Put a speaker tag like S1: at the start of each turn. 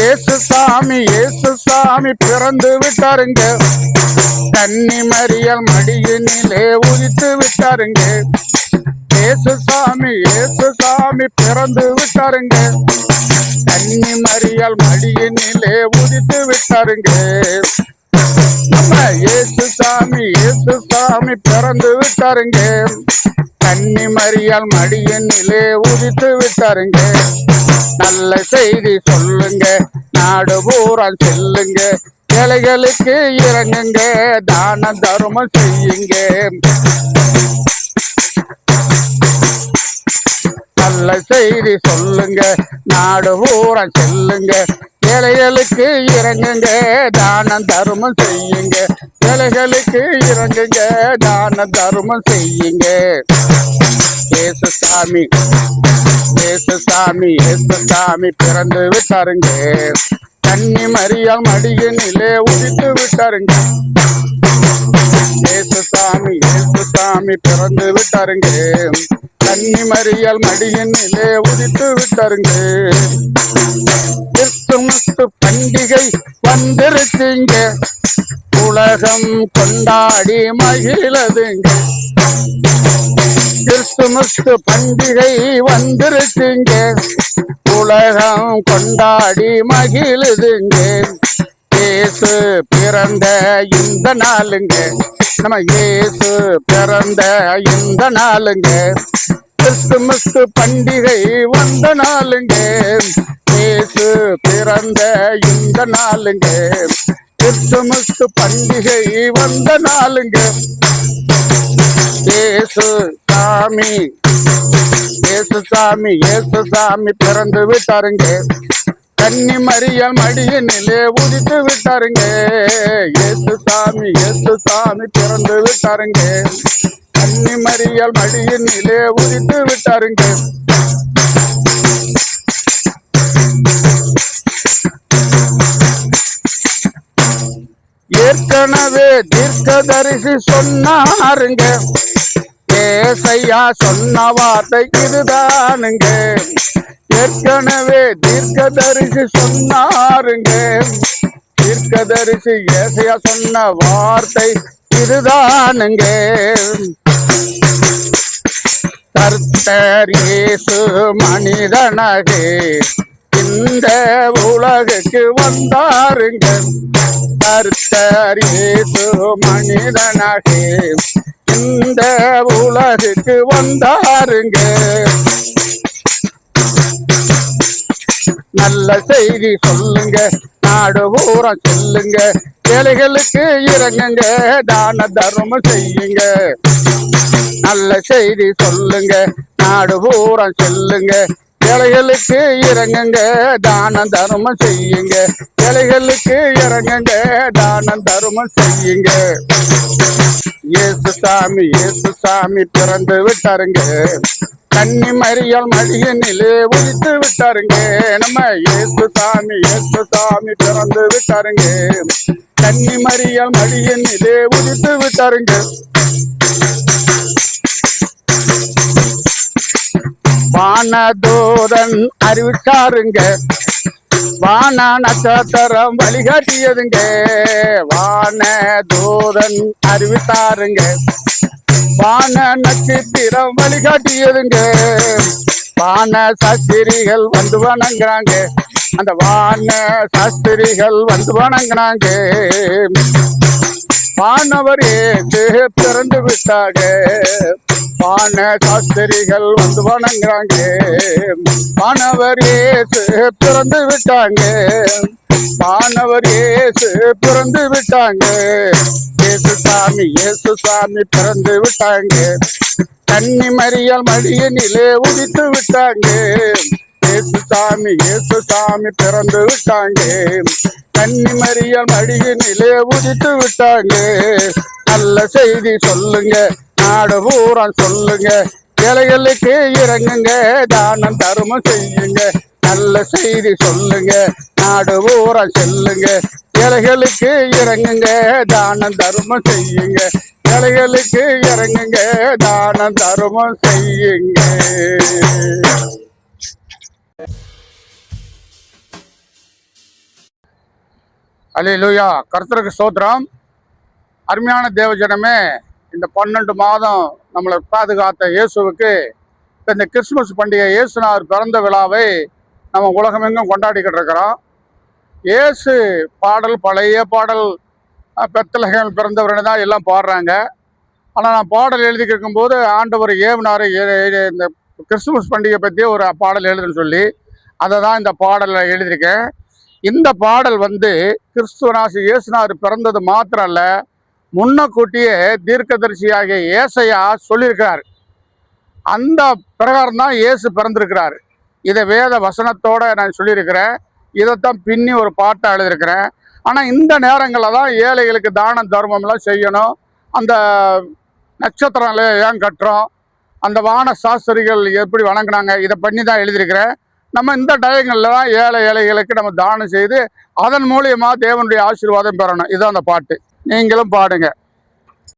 S1: இயேசு சாமி பிறந்து விட்டாருங்க. கன்னி மரியாள் மடியினிலே உதித்து விட்டாருங்க. இயேசு சாமி பிறந்து விட்டாருங்க. கன்னி மரியாள் மடியினிலே உதித்து விட்டாருங்க. இயேசு சாமி பிறந்து விட்டாருங்க. கன்னி மரியாள் மடியினிலே உதித்து விட்டாருங்க. நல்ல செய்தி சொல்லுங்க, நாடு பூரா செல்லுங்க, ஏழைகளுக்கு இறங்குங்க, தான தர்மம் செய்யுங்க. நல்ல செய்தி சொல்லுங்க, நாடு பூரா செல்லுங்க, ஏழைகளுக்கு இறங்குங்க, தான தர்மம் செய்யுங்க. ஏழைகளுக்கு இறங்குங்க, தான தர்மம் செய்யுங்க. இயேசு சாமி பிறந்து விட்டாருங்க. கன்னி மரியாள் மடியினிலே உதித்து விட்டாருங்க. இயேசு சாமி பிறந்து விட்டாருங்க. கன்னி மரியாள் மடியினிலே உதித்து விட்டாருங்க. கிறிஸ்துமஸ் பண்டிகை வந்திருச்சுங்க, உலகம் கொண்டாடி மகிழதுங்க. கிறிஸ்துமஸ் பண்டிகை வந்திருச்சுங்க, உலகம் கொண்டாடி மகிழுதுங்க. இயேசு பிறந்த இந்த நாளுங்க, நம்ம இயேசு பிறந்த இந்த நாளுங்க. கிறிஸ்துமஸ் பண்டிகை வந்த நாளுங்க, இயேசு பிறந்த இந்த நாளுங்க. கிறிஸ்துமஸ் பண்டிகை வந்த நாளுங்க. இயேசு சாமி பிறந்து விட்டாருங்க. கன்னி மரியாள் மடியினிலே உதித்து விட்டாருங்க. இயேசு சாமி பிறந்து விட்டாருங்க. கன்னி மரியாள் மடியினிலே உதித்து விட்டாருங்க. ஏற்கனவே தீர்க்கதரிசி சொன்னாருங்க, ஏசையா சொன்ன வார்த்தை இதுதானுங்க. ஏற்கனவே தீர்க்கதரிசி சொன்னாருங்க, தீர்க்கதரிசி ஏசையா சொன்ன வார்த்தை இதுதானுங்க. கர்த்தர் இயேசு மனிதனாக இந்த உலகுக்கு வந்தாருங்க. கர்த்தர் இயேசு மனிதனாக இந்த உலகுக்கு வந்தாருங்க. நல்ல செய்தி சொல்லுங்க, நாடு பூரா சொல்லுங்க, ஏழைகளுக்கு இறங்குங்க, தான தர்மம் செய்யுங்க. நல்ல செய்தி சொல்லுங்க, நாடு பூரா சொல்லுங்க, ஏழைகளுக்கு இறங்குங்க, தான தர்மம் செய்யுங்க. ஏழைகளுக்கு இறங்குங்க, தான தர்மம் செய்யுங்க. இயேசு சாமி பிறந்து விட்டாருங்க. கன்னி மரியாள் மடியினிலே உதித்து விட்டாருங்க. நம்ம இயேசு சாமி பிறந்து விட்டாருங்க. கன்னி மரியாள் மடியினிலே உதித்து விட்டாருங்க. வானதூதன் அறிவிச்சாருங்க, வான நட்சத்திரம் வழிகாட்டியதுங்க. வானதூதன் அறிவித்தாருங்க, வான நட்சத்திரம் வழிகாட்டியதுங்க. வான சாஸ்திரிகள் வந்து வணங்குறாங்க, அந்த வான சாஸ்திரிகள் வந்து வணங்குறாங்க. வானவர் இயேசு பிறந்து விட்டாங்க, வான சாஸ்திரிகள் வந்து வணங்குறாங்க. வானவர் இயேசு பிறந்து விட்டாங்க, வானவர் இயேசு பிறந்து விட்டாங்க. இயேசு சாமி பிறந்து விட்டாங்க. கன்னி மரியாள் மடியினிலே உதித்து விட்டாங்க. இயேசு சாமி பிறந்து விட்டாங்க. கன்னி மரியாள் மடியினிலே உதித்து விட்டாங்க. நல்ல செய்தி சொல்லுங்க, நாடு பூரா சொல்லுங்க, ஏழைகளுக்கு இறங்குங்க, தானம் தர்மம் செய்யுங்க. நல்ல செய்தி சொல்லுங்க, நாடு பூரா செல்லுங்க, ஏழைகளுக்கு இறங்குங்க, தானம் தர்மம் செய்யுங்க. ஏழைகளுக்கு இறங்குங்க, தானம் தர்மம் செய்யுங்க. அல்லேலூயா. கர்த்தருக்கு ஸ்தோத்திரம். அருமையான தேவஜனமே, இந்த 12 மாதம் நம்மளை பாதுகாத்த இயேசுவுக்கு இந்த கிறிஸ்துமஸ் பண்டிகை இயேசுநாதர் பிறந்த விழாவை நம்ம உலகமெங்கும் கொண்டாடிக்கிட்டு இருக்கிறோம். இயேசு பாடல், பழைய பாடல், பெத்லகேமில் பிறந்தவர்னு தான் எல்லாம் பாடுறாங்க. ஆனால் நான் பாடல் எழுதிக்கிட்டு இருக்கும்போது ஆண்டவர் ஏவினார் இந்த கிறிஸ்துமஸ் பண்டிகை பற்றி ஒரு பாடல் எழுதுன்னு சொல்லி அதை தான் இந்த பாடலில் எழுதியிருக்கேன். இந்த பாடல் கிறிஸ்துவனாசி இயேசுநாதர் பிறந்தது மாத்திரம் அல்ல, முன்னக்கூட்டியே தீர்க்கதரிசியாகிய ஏசையா சொல்லியிருக்கிறார். அந்த பிரகாரம் தான் இயேசு பிறந்திருக்கிறார். இதை வேத வசனத்தோடு நான் சொல்லியிருக்கிறேன். இதைத்தான் பின்னி ஒரு பாட்டாக எழுதியிருக்கிறேன். ஆனால் இந்த நேரங்களில் தான் ஏழைகளுக்கு தான தர்மம்லாம் செய்யணும். அந்த நட்சத்திரம் ஏன் கட்டுறோம், அந்த வான சாஸ்திரிகள் எப்படி வணங்கினாங்க, இதை பண்ணி தான் எழுதியிருக்கிறேன். நம்ம இந்த டயங்களில் தான் ஏழைகளுக்கு நம்ம தானம் செய்து அதன் மூலியமாக தேவனுடைய ஆசீர்வாதம் பெறணும். இதுதான் அந்த பாட்டு. நீங்களும் பாடுங்க.